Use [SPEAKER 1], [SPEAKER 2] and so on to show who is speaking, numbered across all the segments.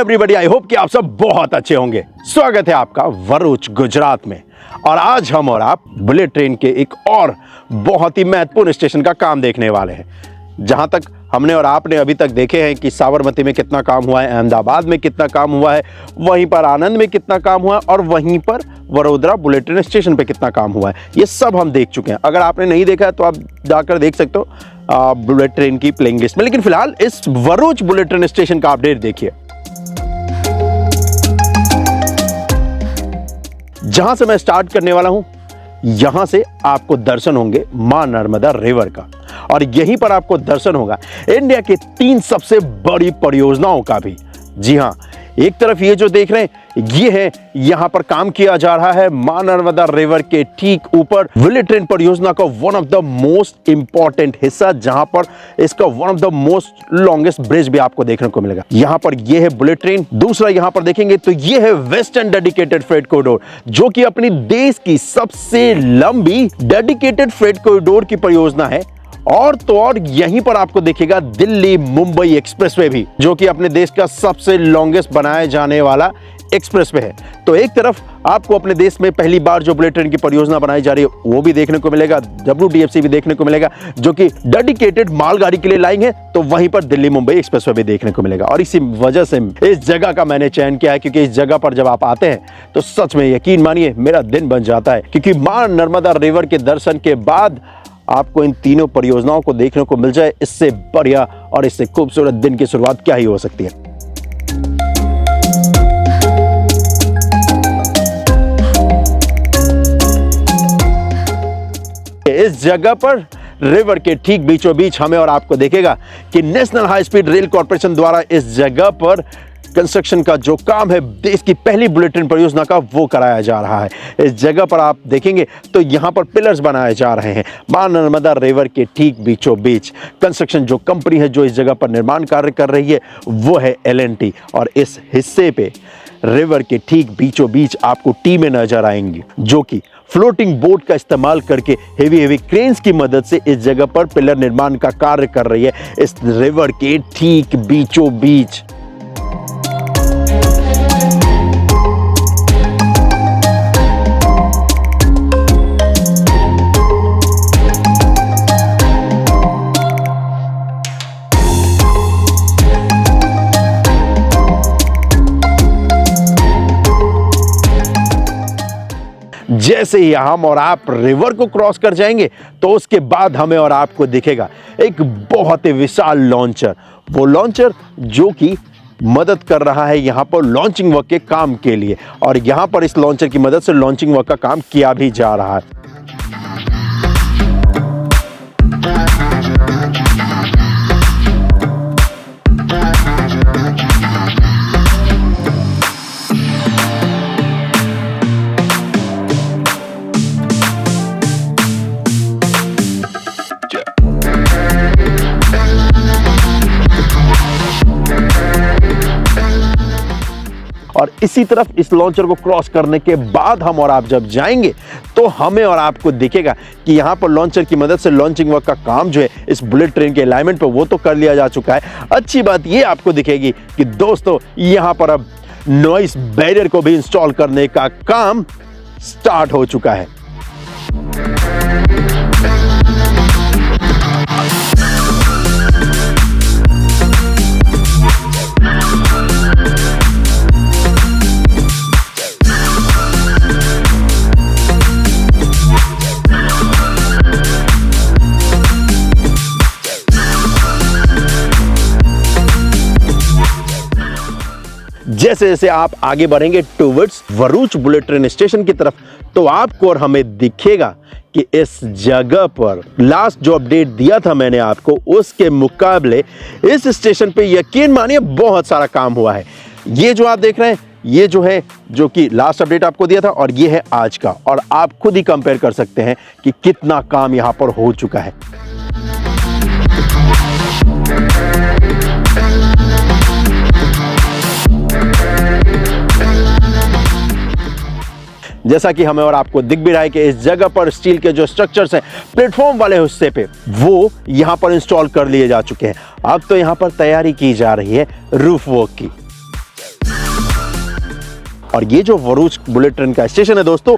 [SPEAKER 1] Everybody, I hope कि आप सब बहुत अच्छे होंगे। स्वागत है आपका भरूच गुजरात में। और आज हम और आप बुलेट ट्रेन के एक और बहुत ही महत्वपूर्ण स्टेशन का काम देखने वाले हैं। जहां तक हमने और आपने अभी तक देखे हैं कि साबरमती में कितना काम हुआ है, अहमदाबाद में कितना काम हुआ है, वहीं पर आनंद में कितना काम हुआ है और वहीं पर वडोदरा बुलेट ट्रेन स्टेशन पे कितना काम हुआ है, ये सब हम देख चुके हैं। अगर आपने नहीं देखा है तो आप जाकर देख सकते हो बुलेट ट्रेन की प्लेइंग लिस्ट में। लेकिन फिलहाल इस भरूच बुलेट ट्रेन स्टेशन का अपडेट देखिए। जहां से मैं स्टार्ट करने वाला हूं, यहां से आपको दर्शन होंगे मां नर्मदा रिवर का, और यहीं पर आपको दर्शन होगा इंडिया के 3 सबसे बड़ी परियोजनाओं का भी। जी हां, एक तरफ ये जो देख रहे हैं ये है, यहां पर काम किया जा रहा है मां नर्मदा रिवर के ठीक ऊपर बुलेट ट्रेन परियोजना का one of the most important हिस्सा, जहां पर इसका one of the most longest bridge भी आपको देखने को मिलेगा। यहां पर ये है बुलेट ट्रेन। दूसरा यहां पर देखेंगे तो ये है वेस्टर्न डेडिकेटेड फ्रेट कॉरिडोर, जो कि अपनी देश की सबसे लंबी डेडिकेटेड फ्रेट कॉरिडोर की परियोजना है। और तो और यहीं पर आपको दिखेगा दिल्ली मुंबई एक्सप्रेसवे भी, जो कि अपने देश का सबसे लॉन्गेस्ट बनाया जाने वाला एक्सप्रेसवे है। तो एक तरफ आपको अपने देश में पहली बार जो बुलेट ट्रेन की परियोजना बनाई जा रही है वो भी देखने को मिलेगा, WDFC भी देखने को मिलेगा, जो कि डेडिकेटेड मालगाड़ी के लिए लाइन है। तो वहीं पर दिल्ली मुंबई एक्सप्रेसवे भी देखने को मिलेगा। और इसी वजह से इस जगह का मैंने चयन किया है, क्योंकि इस जगह पर जब आप आते हैं तो सच में यकीन मानिए मेरा दिन बन जाता है, क्योंकि मां नर्मदा रिवर के दर्शन के बाद आपको इन तीनों परियोजनाओं को देखने को मिल जाए, इससे बढ़िया और इससे खूबसूरत दिन की शुरुआत क्या ही हो सकती है। इस जगह पर रिवर के ठीक बीचों बीच हमें और आपको देखेगा कि national high speed rail corporation द्वारा इस जगह पर कंस्ट्रक्शन का जो काम है देश की पहली बुलेट ट्रेन परियोजना का, वो कराया जा रहा है। इस जगह पर आप देखेंगे तो यहां पर पिलर्स बनाए जा रहे हैं मां नर्मदा रिवर के ठीक बीचों बीच। कंस्ट्रक्शन जो कंपनी है जो इस जगह पर निर्माण कार्य कर रही है वो है L&T, और इस हिस्से पे रिवर के ठीक बीचों बीच आपको टीमें नजर आएंगी, जो कि फ्लोटिंग बोट का इस्तेमाल करके हेवी क्रेन्स की मदद से इस जगह पर पिलर निर्माण का कार्य कर रही है इस रिवर के ठीक बीचों बीच। जैसे ही हम और आप रिवर को क्रॉस कर जाएंगे तो उसके बाद हमें और आपको दिखेगा एक बहुत ही विशाल लॉन्चर। वो लॉन्चर जो कि मदद कर रहा है यहां पर लॉन्चिंग वर्क के काम के लिए, और यहां पर इस लॉन्चर की मदद से लॉन्चिंग वर्क का काम किया भी जा रहा है। और इसी तरफ इस लॉन्चर को क्रॉस करने के बाद हम और आप जब जाएंगे तो हमें और आपको दिखेगा कि यहाँ पर लॉन्चर की मदद से लॉन्चिंग वर्क का काम जो है इस बुलेट ट्रेन के अलाइनमेंट पर वो तो कर लिया जा चुका है। अच्छी बात ये आपको दिखेगी कि दोस्तों यहाँ पर अब नॉइस बैरियर को भी इंस्टॉल करने का काम स्टार्ट हो चुका है। जैसे जैसे आप आगे बढ़ेंगे towards Bharuch bullet train station की तरफ, तो आपको और हमें दिखेगा कि इस जगह पर लास्ट जो अपडेट दिया था मैंने आपको, उसके मुकाबले इस स्टेशन पे यकीन मानिए बहुत सारा काम हुआ है। ये जो आप देख रहे हैं ये जो है, जो कि लास्ट अपडेट आपको दिया था, और ये है आज का, और आप खुद ही कंपेयर कर सकते हैं कि कितना काम यहां पर हो चुका है। जैसा कि हमें और आपको दिख भी रहा है कि इस जगह पर स्टील के जो स्ट्रक्चर्स हैं प्लेटफॉर्म वाले हिस्से पे, वो यहां पर इंस्टॉल कर लिए जा चुके हैं। अब तो यहां पर तैयारी की जा रही है रूफ वर्क की। और ये जो भरूच बुलेट ट्रेन का स्टेशन है दोस्तों,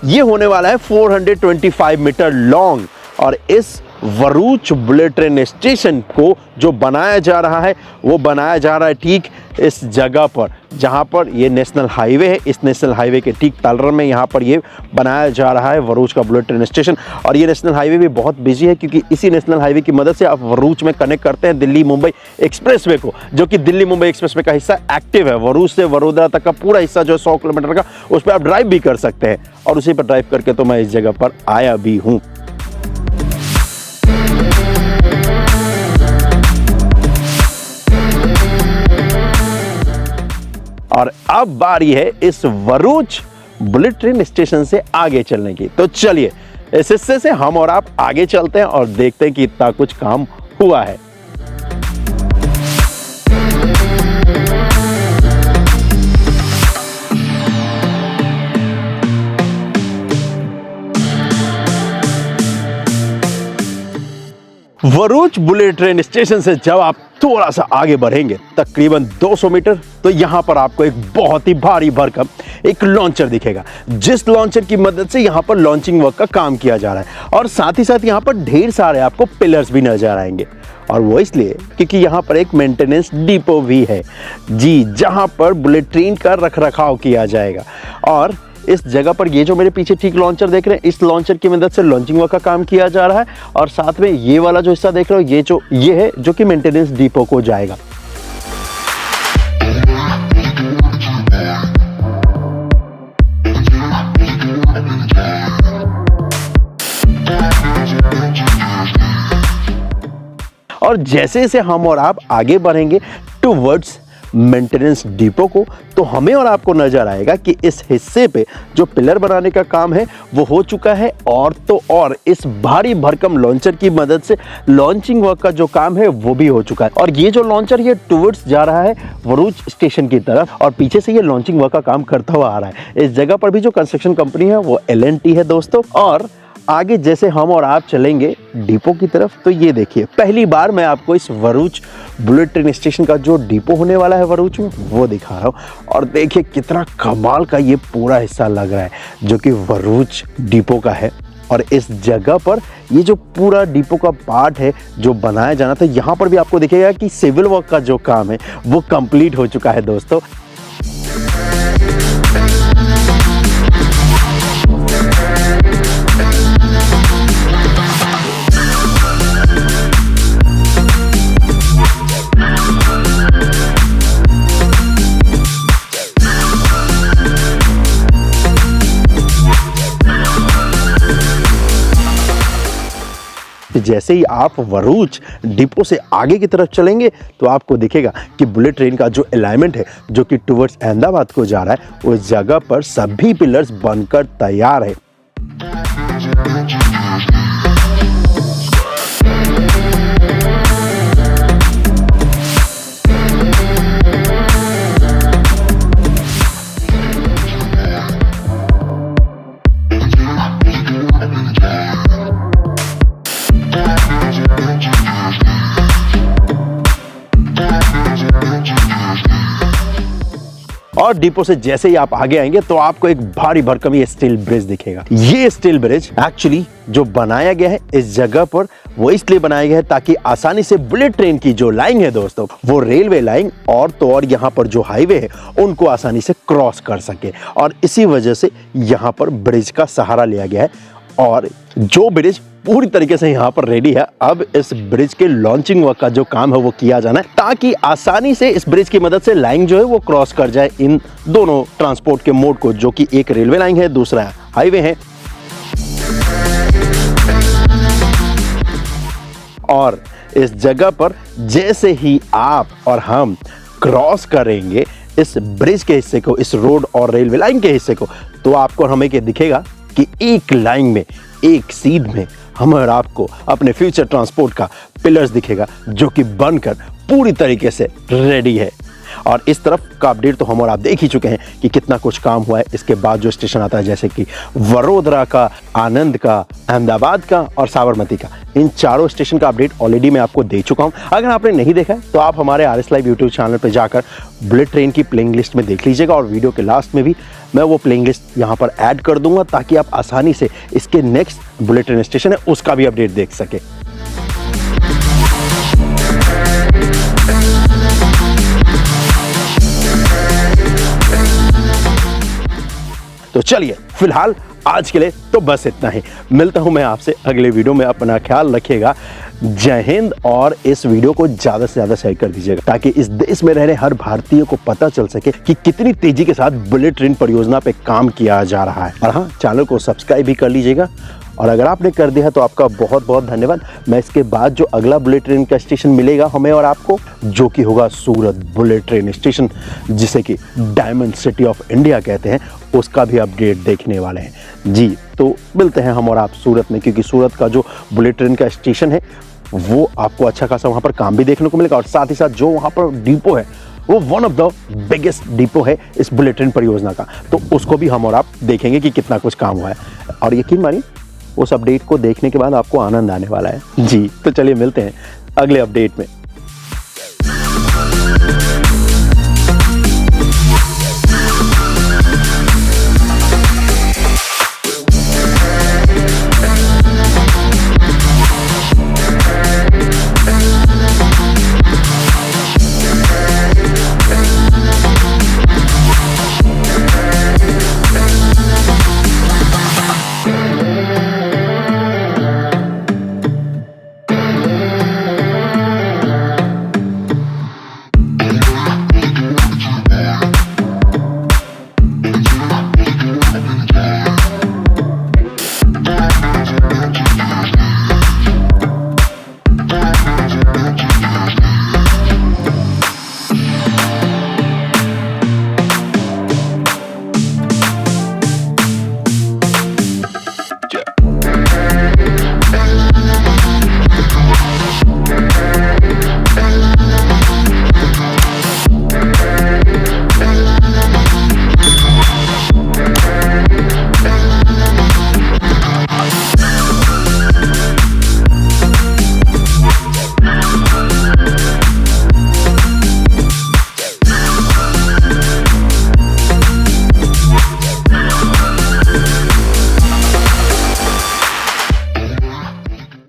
[SPEAKER 1] ये होने वाला है 425 मीटर लॉन्ग। और इस भरूच बुलेट ट्रेन स्टेशन को जो बनाया जा रहा है वो बनाया जा रहा है ठीक इस जगह पर जहाँ पर ये नेशनल हाईवे है। इस नेशनल हाईवे के ठीक तलर में यहाँ पर ये बनाया जा रहा है भरूच का बुलेट ट्रेन स्टेशन। और ये नेशनल हाईवे भी बहुत बिजी है क्योंकि इसी नेशनल हाईवे की मदद से आप भरूच में कनेक्ट करते हैं दिल्ली मुंबई एक्सप्रेसवे को, जो कि दिल्ली मुंबई एक्सप्रेसवे का हिस्सा एक्टिव है। भरूच से वडोदरा तक का पूरा हिस्सा जो 100 किलोमीटर का, उस पर आप ड्राइव भी कर सकते हैं। और उसी पर ड्राइव करके तो मैं इस जगह पर आया भी हूँ। और अब बारी है इस भरूच बुलेट ट्रेन स्टेशन से आगे चलने की। तो चलिए इस हिस्से से हम और आप आगे चलते हैं और देखते हैं कि इतना कुछ काम हुआ है। भरूच बुलेट ट्रेन स्टेशन से जब आप थोड़ा सा आगे बढ़ेंगे तकरीबन 200 मीटर, तो यहां पर आपको एक बहुत ही भारी भरकम एक लॉन्चर दिखेगा, जिस लॉन्चर की मदद से यहां पर लॉन्चिंग वर्क का काम किया जा रहा है। और साथ ही साथ यहां पर ढेर सारे आपको पिलर्स भी नजर आएंगे। और वो इसलिए क्योंकि यहां पर एक मेंटेनेंस डिपो भी है जी, जहां पर बुलेट ट्रेन का रखरखाव किया जाएगा। और इस जगह पर ये जो मेरे पीछे ठीक लॉन्चर देख रहे हैं, इस लॉन्चर की मदद से लॉन्चिंग वर्क का काम किया जा रहा है। और साथ में ये वाला जो हिस्सा देख रहे हो, ये है जो कि मेंटेनेंस डिपो को जाएगा। और जैसे जैसे हम और आप आगे बढ़ेंगे टुवर्ड्स मेंटेनेंस डिपो को, तो हमें और आपको नजर आएगा कि इस हिस्से पे जो पिलर बनाने का काम है वो हो चुका है। और तो और इस भारी भरकम लॉन्चर की मदद से लॉन्चिंग वर्क का जो काम है वो भी हो चुका है। और ये जो लॉन्चर ये टुवर्ड्स जा रहा है भरूच स्टेशन की तरफ, और पीछे से ये लॉन्चिंग वर्क का काम करता हुआ आ रहा है। इस जगह पर भी जो कंस्ट्रक्शन कंपनी है वो L&T है दोस्तों। और आगे जैसे हम और आप चलेंगे डिपो की तरफ, तो ये देखिए पहली बार मैं आपको इस भरूच बुलेट ट्रेन स्टेशन का जो डिपो होने वाला है भरूच में वो दिखा रहा हूँ। और देखिए कितना कमाल का ये पूरा हिस्सा लग रहा है जो कि भरूच डिपो का है। और इस जगह पर ये जो पूरा डिपो का पार्ट है जो बनाया जाना था, यहाँ पर भी आपको दिखेगा कि सिविल वर्क का जो काम है वो कंप्लीट हो चुका है दोस्तों। जैसे ही आप भरूच डिपो से आगे की तरफ चलेंगे तो आपको दिखेगा कि बुलेट ट्रेन का जो अलाइनमेंट है जो कि टुवर्ड्स अहमदाबाद को जा रहा है, उस जगह पर सभी पिलर्स बनकर तैयार है। और डिपो से जैसे ही आप आगे आएंगे तो आपको एक भारी भरकम ये स्टील ब्रिज दिखेगा। ये स्टील ब्रिज एक्चुअली जो बनाया गया है इस जगह पर वो इसलिए बनाया गया है ताकि आसानी से बुलेट ट्रेन की जो लाइन है दोस्तों, वो रेलवे लाइन और तो और यहाँ पर जो हाईवे है उनको आसानी से क्रॉस कर सके। और इसी वजह से यहाँ पर ब्रिज का सहारा लिया गया है। और जो ब्रिज पूरी तरीके से यहाँ पर रेडी है, अब इस ब्रिज के लॉन्चिंग वर्क का जो काम है वो किया जाना है ताकि आसानी से इस ब्रिज की मदद से लाइन जो है वो क्रॉस कर जाए इन दोनों ट्रांसपोर्ट के मोड को, जो कि एक रेलवे लाइन है, दूसरा हाईवे है। और इस जगह पर जैसे ही आप और हम क्रॉस करेंगे इस ब्रिज के हिस्से को, इस रोड और रेलवे लाइन के हिस्से को, तो आपको हमें क्या दिखेगा कि एक लाइन में, एक सीध में हम और आपको अपने फ्यूचर ट्रांसपोर्ट का पिलर्स दिखेगा जो कि बनकर पूरी तरीके से रेडी है। और इस तरफ का अपडेट तो हम और आप देख ही चुके हैं कि कितना कुछ काम हुआ है। इसके बाद जो स्टेशन आता है जैसे कि वडोदरा का, आनंद का, अहमदाबाद का और साबरमती का, इन चारों स्टेशन का अपडेट ऑलरेडी मैं आपको दे चुका हूं। अगर आपने नहीं देखा है तो आप हमारे RS लाइव यूट्यूब चैनल पर जाकर बुलेट ट्रेन की प्लेइंग लिस्ट में देख लीजिएगा, और वीडियो के लास्ट में भी मैं वो प्लेइंग लिस्ट यहाँ पर ऐड कर दूंगा ताकि आप आसानी से इसके नेक्स्ट बुलेट ट्रेन स्टेशन है उसका भी अपडेट देख सके। तो चलिए फिलहाल आज के लिए तो बस इतना ही। मिलता हूं मैं आपसे अगले वीडियो में। अपना ख्याल रखिएगा। जय हिंद। और इस वीडियो को ज्यादा से ज्यादा शेयर कर दीजिएगा ताकि इस देश में रह रहे हर भारतीय को पता चल सके कि कितनी तेजी के साथ बुलेट ट्रेन परियोजना पे काम किया जा रहा है। और हाँ, चैनल को सब्सक्राइब भी कर लीजिएगा, और अगर आपने कर दिया तो आपका बहुत बहुत धन्यवाद। मैं इसके बाद जो अगला बुलेट ट्रेन का स्टेशन मिलेगा हमें और आपको, जो कि होगा सूरत बुलेट ट्रेन स्टेशन, जिसे कि डायमंड सिटी ऑफ इंडिया कहते हैं, उसका भी अपडेट देखने वाले हैं जी। तो मिलते हैं हम और आप सूरत में, क्योंकि सूरत का जो बुलेट ट्रेन का स्टेशन है वो आपको अच्छा खासा वहाँ पर काम भी देखने को मिलेगा, और साथ ही साथ जो वहाँ पर डिपो है वो one of the biggest depot है इस बुलेट ट्रेन परियोजना का। तो उसको भी हम और आप देखेंगे कि कितना कुछ काम हुआ है, और यकीन मानिए उस अपडेट को देखने के बाद आपको आनंद आने वाला है जी। तो चलिए मिलते हैं अगले अपडेट में।